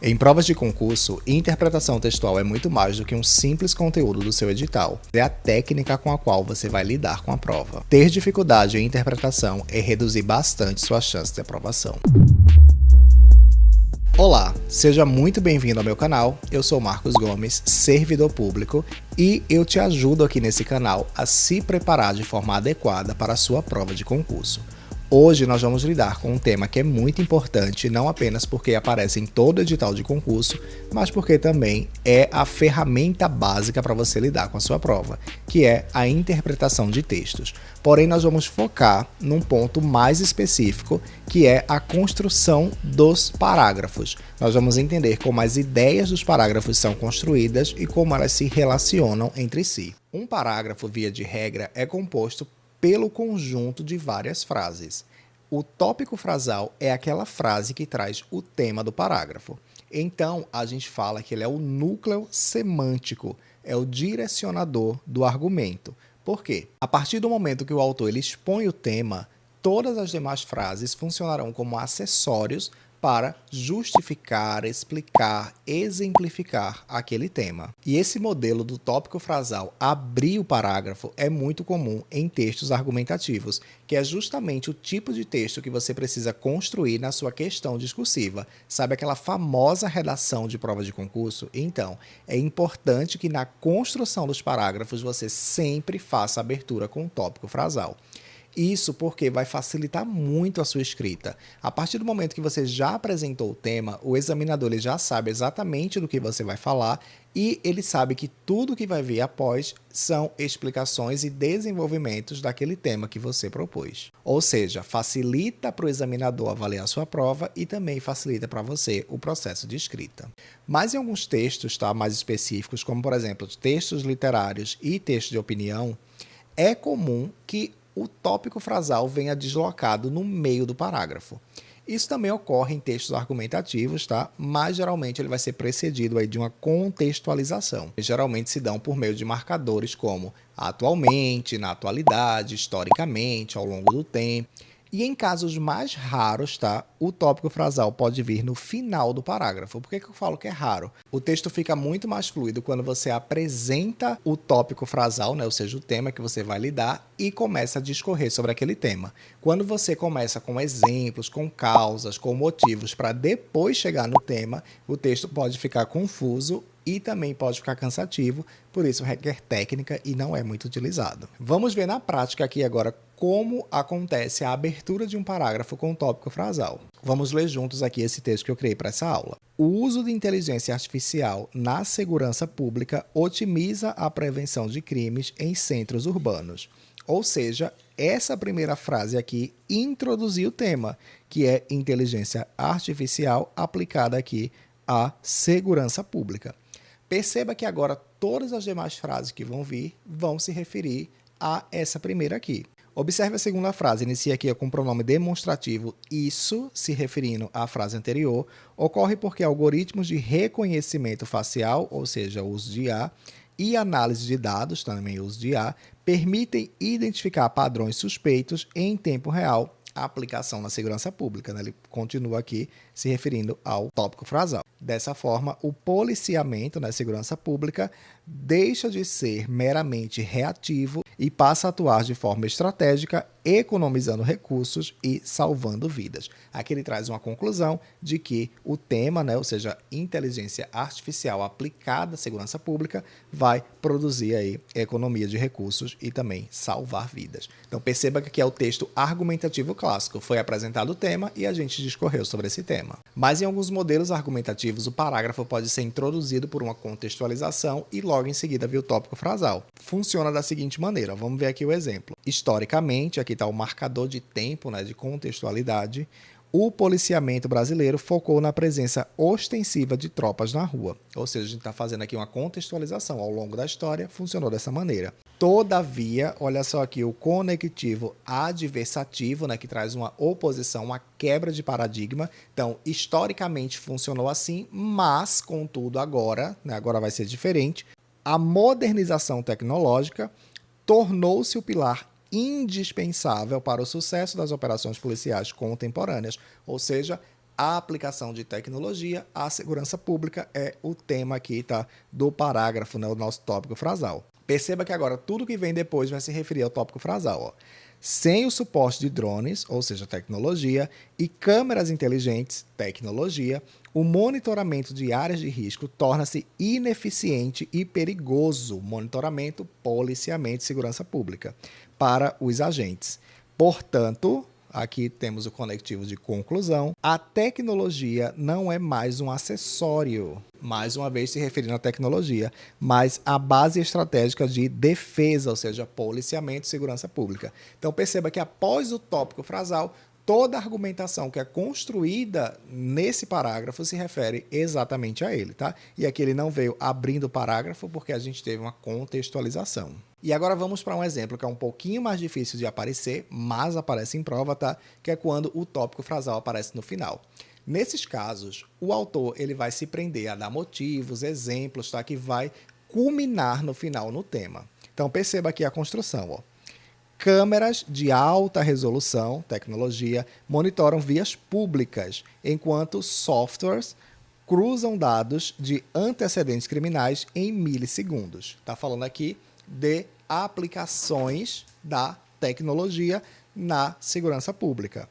Em provas de concurso, interpretação textual é muito mais do que um simples conteúdo do seu edital. É a técnica com a qual você vai lidar com a prova. Ter dificuldade em interpretação é reduzir bastante sua chance de aprovação. Olá, seja muito bem-vindo ao meu canal. Eu sou Marcos Gomes, servidor público, e eu te ajudo aqui nesse canal a se preparar de forma adequada para a sua prova de concurso. Hoje nós vamos lidar com um tema que é muito importante, não apenas porque aparece em todo edital de concurso, mas porque também é a ferramenta básica para você lidar com a sua prova, que é a interpretação de textos. Porém, nós vamos focar num ponto mais específico, que é a construção dos parágrafos. Nós vamos entender como as ideias dos parágrafos são construídas e como elas se relacionam entre si. Um parágrafo, via de regra, é composto pelo conjunto de várias frases. O tópico frasal é aquela frase que traz o tema do parágrafo. Então, a gente fala que ele é o núcleo semântico, é o direcionador do argumento. Por quê? A partir do momento que o autor ele expõe o tema, todas as demais frases funcionarão como acessórios para justificar, explicar, exemplificar aquele tema. E esse modelo do tópico frasal abrir o parágrafo é muito comum em textos argumentativos, que é justamente o tipo de texto que você precisa construir na sua questão discursiva. Sabe aquela famosa redação de prova de concurso? Então, é importante que na construção dos parágrafos você sempre faça abertura com o tópico frasal. Isso porque vai facilitar muito a sua escrita. A partir do momento que você já apresentou o tema, o examinador ele já sabe exatamente do que você vai falar e ele sabe que tudo que vai vir após são explicações e desenvolvimentos daquele tema que você propôs. Ou seja, facilita para o examinador avaliar a sua prova e também facilita para você o processo de escrita. Mas em alguns textos mais específicos, como por exemplo textos literários e textos de opinião, é comum que o tópico frasal venha deslocado no meio do parágrafo. Isso também ocorre em textos argumentativos, mas geralmente ele vai ser precedido aí de uma contextualização. Geralmente se dão por meio de marcadores como atualmente, na atualidade, historicamente, ao longo do tempo. E em casos mais raros, o tópico frasal pode vir no final do parágrafo. Por que eu falo que é raro? O texto fica muito mais fluido quando você apresenta o tópico frasal, ou seja, o tema que você vai lidar, e começa a discorrer sobre aquele tema. Quando você começa com exemplos, com causas, com motivos, para depois chegar no tema, o texto pode ficar confuso e também pode ficar cansativo, por isso requer técnica e não é muito utilizado. Vamos ver na prática aqui agora como acontece a abertura de um parágrafo com o tópico frasal. Vamos ler juntos aqui esse texto que eu criei para essa aula. O uso de inteligência artificial na segurança pública otimiza a prevenção de crimes em centros urbanos. Ou seja, essa primeira frase aqui introduziu o tema, que é inteligência artificial aplicada aqui à segurança pública. Perceba que agora todas as demais frases que vão vir vão se referir a essa primeira aqui. Observe a segunda frase, inicia aqui com o pronome demonstrativo isso, se referindo à frase anterior, ocorre porque algoritmos de reconhecimento facial, ou seja, o uso de IA, e análise de dados, também o uso de IA, permitem identificar padrões suspeitos em tempo real, a aplicação na segurança pública. Ele continua aqui se referindo ao tópico frasal. Dessa forma, o policiamento na segurança pública deixa de ser meramente reativo e passa a atuar de forma estratégica, economizando recursos e salvando vidas. Aqui ele traz uma conclusão de que o tema, ou seja, inteligência artificial aplicada à segurança pública, vai produzir aí economia de recursos e também salvar vidas. Então perceba que aqui é o texto argumentativo clássico. Foi apresentado o tema e a gente discorreu sobre esse tema. Mas em alguns modelos argumentativos, o parágrafo pode ser introduzido por uma contextualização e logo em seguida vir o tópico frasal. Funciona da seguinte maneira, vamos ver aqui o exemplo. Historicamente, aqui está o marcador de tempo, de contextualidade, o policiamento brasileiro focou na presença ostensiva de tropas na rua. Ou seja, a gente está fazendo aqui uma contextualização. Ao longo da história, funcionou dessa maneira. Todavia, olha só aqui o conectivo adversativo, que traz uma oposição, uma quebra de paradigma. Então, historicamente funcionou assim, mas, contudo, agora vai ser diferente. A modernização tecnológica tornou-se o pilar indispensável para o sucesso das operações policiais contemporâneas, ou seja, a aplicação de tecnologia à segurança pública é o tema aqui, tá? Do parágrafo, né? O nosso tópico frasal. Perceba que agora tudo que vem depois vai se referir ao tópico frasal, ó. Sem o suporte de drones, ou seja, tecnologia, e câmeras inteligentes, tecnologia, o monitoramento de áreas de risco torna-se ineficiente e perigoso. Monitoramento, policiamento e segurança pública para os agentes. Portanto, aqui temos o conectivo de conclusão. A tecnologia não é mais um acessório, mais uma vez se referindo à tecnologia, mas a base estratégica de defesa, ou seja, policiamento e segurança pública. Então perceba que após o tópico frasal, toda a argumentação que é construída nesse parágrafo se refere exatamente a ele, tá? E aqui ele não veio abrindo o parágrafo porque a gente teve uma contextualização. E agora vamos para um exemplo que é um pouquinho mais difícil de aparecer, mas aparece em prova, tá? Que é quando o tópico frasal aparece no final. Nesses casos, o autor ele vai se prender a dar motivos, exemplos, tá? Que vai culminar no final no tema. Então perceba aqui a construção, ó. Câmeras de alta resolução, tecnologia, monitoram vias públicas, enquanto softwares cruzam dados de antecedentes criminais em milissegundos. Está falando aqui de aplicações da tecnologia na segurança pública.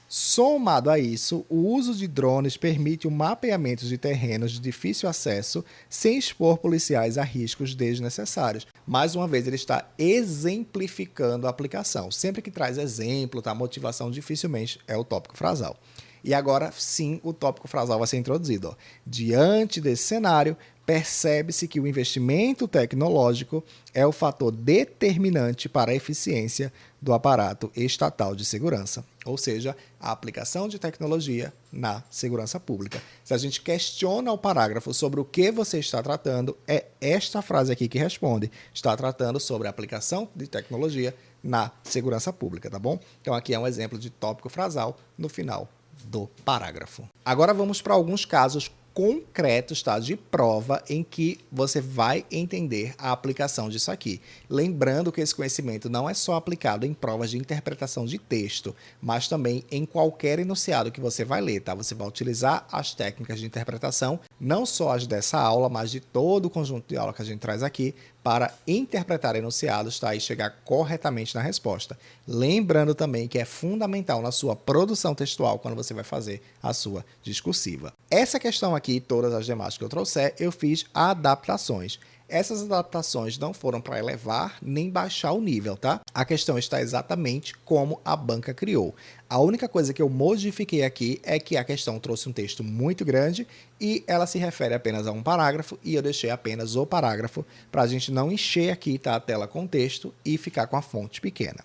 Somado a isso, o uso de drones permite o mapeamento de terrenos de difícil acesso sem expor policiais a riscos desnecessários. Mais uma vez, ele está exemplificando a aplicação. Sempre que traz exemplo, tá? Motivação dificilmente é o tópico frasal. E agora sim o tópico frasal vai ser introduzido. Ó. Diante desse cenário, percebe-se que o investimento tecnológico é o fator determinante para a eficiência do aparato estatal de segurança, ou seja, a aplicação de tecnologia na segurança pública. Se a gente questiona o parágrafo sobre o que você está tratando, é esta frase aqui que responde. Está tratando sobre a aplicação de tecnologia na segurança pública, tá bom? Então aqui é um exemplo de tópico frasal no final do parágrafo. Agora vamos para alguns casos concretos, tá, de prova em que você vai entender a aplicação disso aqui. Lembrando que esse conhecimento não é só aplicado em provas de interpretação de texto, mas também em qualquer enunciado que você vai ler, tá? Você vai utilizar as técnicas de interpretação, não só as dessa aula, mas de todo o conjunto de aula que a gente traz aqui, para interpretar enunciados, tá? E chegar corretamente na resposta. Lembrando também que é fundamental na sua produção textual quando você vai fazer a sua discursiva. Essa questão aqui e todas as demais que eu trouxer, eu fiz adaptações. Essas adaptações não foram para elevar nem baixar o nível, tá? A questão está exatamente como a banca criou. A única coisa que eu modifiquei aqui é que a questão trouxe um texto muito grande e ela se refere apenas a um parágrafo e eu deixei apenas o parágrafo para a gente não encher aqui, tá, a tela com texto e ficar com a fonte pequena.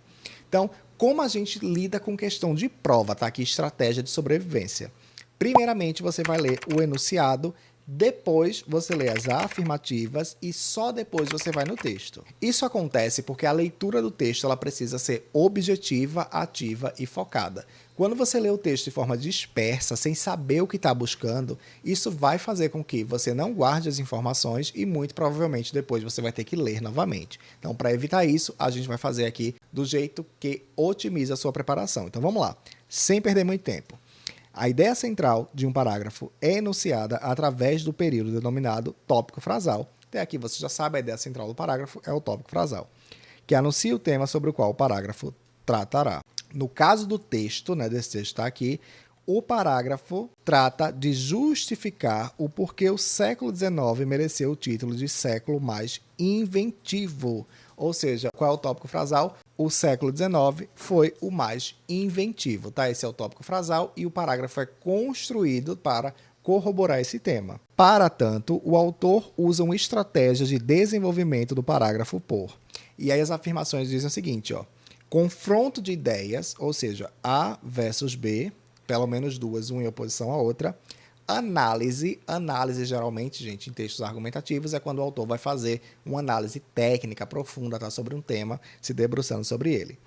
Então, como a gente lida com questão de prova, tá? Aqui, estratégia de sobrevivência. Primeiramente, você vai ler o enunciado, depois você lê as afirmativas e só depois você vai no texto. Isso acontece porque a leitura do texto ela precisa ser objetiva, ativa e focada. Quando você lê o texto de forma dispersa, sem saber o que está buscando, isso vai fazer com que você não guarde as informações e muito provavelmente depois você vai ter que ler novamente. Então, para evitar isso, a gente vai fazer aqui do jeito que otimiza a sua preparação. Então, vamos lá, sem perder muito tempo. A ideia central de um parágrafo é enunciada através do período denominado tópico frasal. Até aqui você já sabe, a ideia central do parágrafo é o tópico frasal, que anuncia o tema sobre o qual o parágrafo tratará. No caso do texto, né, desse texto está aqui, o parágrafo trata de justificar o porquê o século XIX mereceu o título de século mais inventivo. Ou seja, qual é o tópico frasal? O século XIX foi o mais inventivo, tá? Esse é o tópico frasal e o parágrafo é construído para corroborar esse tema. Para tanto, o autor usa uma estratégia de desenvolvimento do parágrafo por. E aí as afirmações dizem o seguinte, ó. Confronto de ideias, ou seja, A versus B, pelo menos duas, uma em oposição à outra. Análise geralmente, gente, em textos argumentativos, é quando o autor vai fazer uma análise técnica profunda, tá, sobre um tema, se debruçando sobre ele.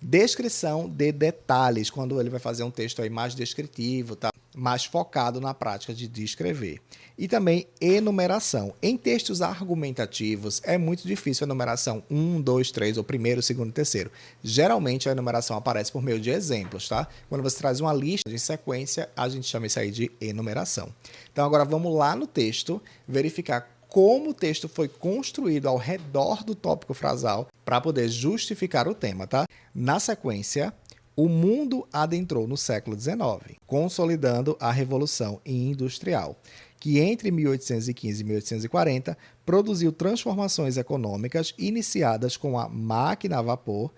Descrição de detalhes, quando ele vai fazer um texto aí mais descritivo, tá? mais focado na prática de descrever. E também enumeração. Em textos argumentativos, é muito difícil a enumeração 1, 2, 3, ou primeiro, segundo e terceiro. Geralmente, a enumeração aparece por meio de exemplos, tá? Quando você traz uma lista de sequência, a gente chama isso aí de enumeração. Então, agora vamos lá no texto, verificar como o texto foi construído ao redor do tópico frasal para poder justificar o tema, tá? Na sequência, o mundo adentrou no século XIX, consolidando a Revolução Industrial, que entre 1815 e 1840 produziu transformações econômicas iniciadas com a máquina a vapor,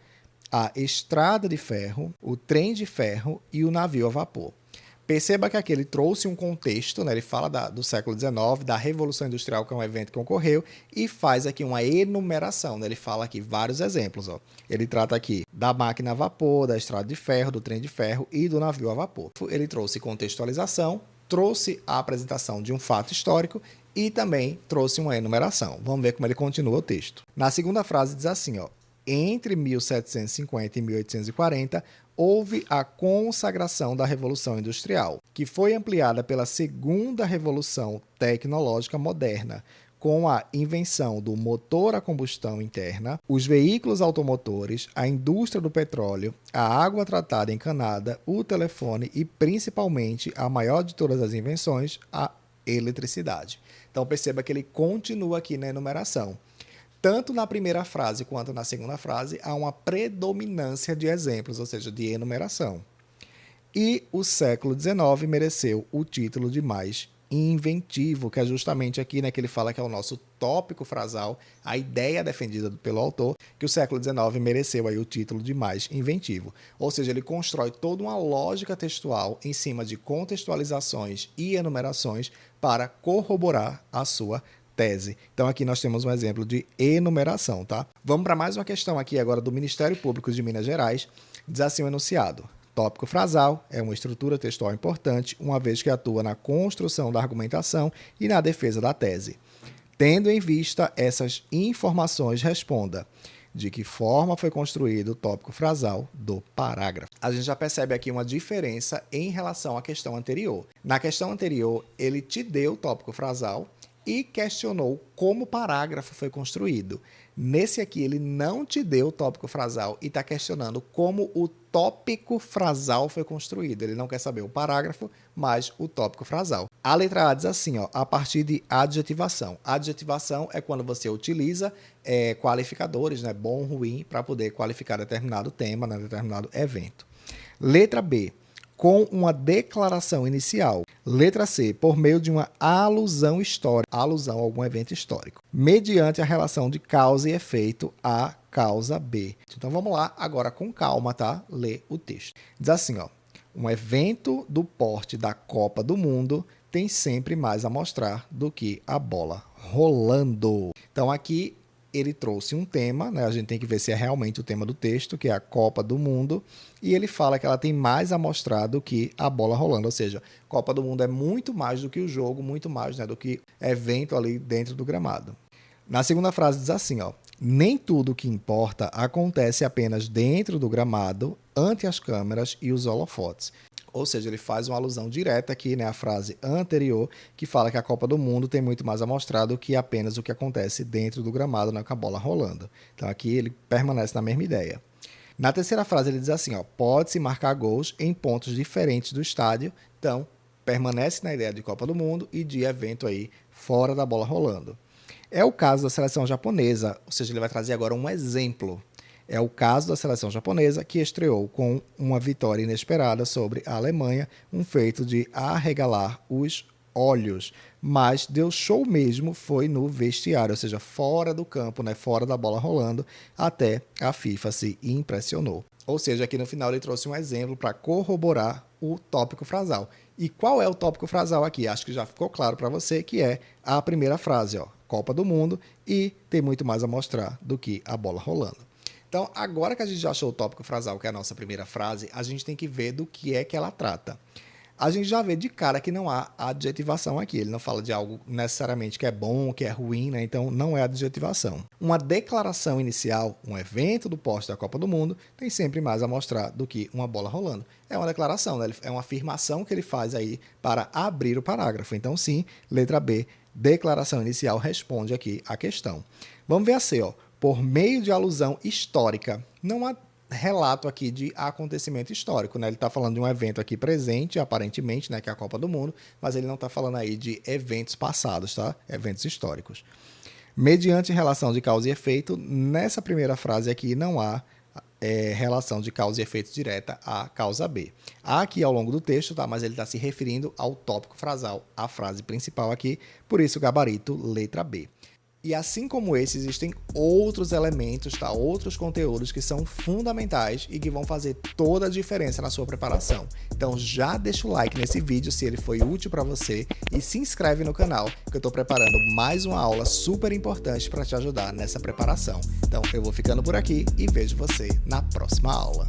a estrada de ferro, o trem de ferro e o navio a vapor. Perceba que aqui ele trouxe um contexto, né? Ele fala do século XIX, da Revolução Industrial, que é um evento que ocorreu, e faz aqui uma enumeração, né? Ele fala aqui vários exemplos. Ó. Ele trata aqui da máquina a vapor, da estrada de ferro, do trem de ferro e do navio a vapor. Ele trouxe contextualização, trouxe a apresentação de um fato histórico e também trouxe uma enumeração. Vamos ver como ele continua o texto. Na segunda frase diz assim, ó, entre 1750 e 1840, houve a consagração da Revolução Industrial, que foi ampliada pela segunda Revolução Tecnológica Moderna, com a invenção do motor a combustão interna, os veículos automotores, a indústria do petróleo, a água tratada encanada, o telefone e, principalmente, a maior de todas as invenções, a eletricidade. Então, perceba que ele continua aqui na enumeração. Tanto na primeira frase quanto na segunda frase, há uma predominância de exemplos, ou seja, de enumeração. E o século XIX mereceu o título de mais inventivo, que é justamente aqui, né, que ele fala que é o nosso tópico frasal, a ideia defendida pelo autor, que o século XIX mereceu aí o título de mais inventivo. Ou seja, ele constrói toda uma lógica textual em cima de contextualizações e enumerações para corroborar a sua tese. Então aqui nós temos um exemplo de enumeração, tá? Vamos para mais uma questão aqui agora do Ministério Público de Minas Gerais. Diz assim o enunciado: tópico frasal é uma estrutura textual importante, uma vez que atua na construção da argumentação e na defesa da tese. Tendo em vista essas informações, responda: de que forma foi construído o tópico frasal do parágrafo? A gente já percebe aqui uma diferença em relação à questão anterior. Na questão anterior, ele te deu o tópico frasal e questionou como o parágrafo foi construído. Nesse aqui, ele não te deu o tópico frasal e está questionando como o tópico frasal foi construído. Ele não quer saber o parágrafo, mas o tópico frasal. A letra A diz assim, ó, a partir de adjetivação. Adjetivação é quando você utiliza qualificadores, né, bom, ruim, para poder qualificar determinado tema, né, determinado evento. Letra B, com uma declaração inicial. Letra C, por meio de uma alusão histórica, alusão a algum evento histórico, mediante a relação de causa e efeito A, causa B. Então vamos lá, agora com calma, tá? Lê o texto. Diz assim, ó, um evento do porte da Copa do Mundo tem sempre mais a mostrar do que a bola rolando. Então aqui ele trouxe um tema, né? A gente tem que ver se é realmente o tema do texto, que é a Copa do Mundo, e ele fala que ela tem mais a mostrar do que a bola rolando, ou seja, Copa do Mundo é muito mais do que o jogo, muito mais, né, do que evento ali dentro do gramado. Na segunda frase diz assim, ó, nem tudo o que importa acontece apenas dentro do gramado, ante as câmeras e os holofotes. Ou seja, ele faz uma alusão direta aqui, né, à frase anterior, que fala que a Copa do Mundo tem muito mais a mostrar do que apenas o que acontece dentro do gramado, né, com a bola rolando. Então aqui ele permanece na mesma ideia. Na terceira frase ele diz assim, ó, pode-se marcar gols em pontos diferentes do estádio, então permanece na ideia de Copa do Mundo e de evento aí fora da bola rolando. É o caso da seleção japonesa, ou seja, ele vai trazer agora um exemplo. É o caso da seleção japonesa, que estreou com uma vitória inesperada sobre a Alemanha, um feito de arregalar os olhos. Mas deu show mesmo foi no vestiário, ou seja, fora do campo, né, fora da bola rolando, até a FIFA se impressionou. Ou seja, aqui no final ele trouxe um exemplo para corroborar o tópico frasal. E qual é o tópico frasal aqui? Acho que já ficou claro para você que é a primeira frase, ó, Copa do Mundo, e tem muito mais a mostrar do que a bola rolando. Então, agora que a gente já achou o tópico frasal, que é a nossa primeira frase, a gente tem que ver do que é que ela trata. a gente já vê de cara que não há adjetivação aqui. Ele não fala de algo necessariamente que é bom, que é ruim, né? Então não é adjetivação. Uma declaração inicial, um evento do poste da Copa do Mundo, tem sempre mais a mostrar do que uma bola rolando. É uma declaração, né? É uma afirmação que ele faz aí para abrir o parágrafo. Então sim, letra B, declaração inicial responde aqui a questão. Vamos ver a C, ó. Por meio de alusão histórica. Não há relato aqui de acontecimento histórico, né? Ele está falando de um evento aqui presente, aparentemente, né, que é a Copa do Mundo, mas ele não está falando aí de eventos passados, tá? Eventos históricos. Mediante relação de causa e efeito, nessa primeira frase aqui não há relação de causa e efeito direta à causa B. Há aqui ao longo do texto, tá? Mas ele está se referindo ao tópico frasal, à frase principal aqui, por isso o gabarito letra B. E assim como esse, existem outros elementos, tá? Outros conteúdos que são fundamentais e que vão fazer toda a diferença na sua preparação. Então já deixa o like nesse vídeo se ele foi útil para você e se inscreve no canal, que eu estou preparando mais uma aula super importante para te ajudar nessa preparação. Então eu vou ficando por aqui e vejo você na próxima aula.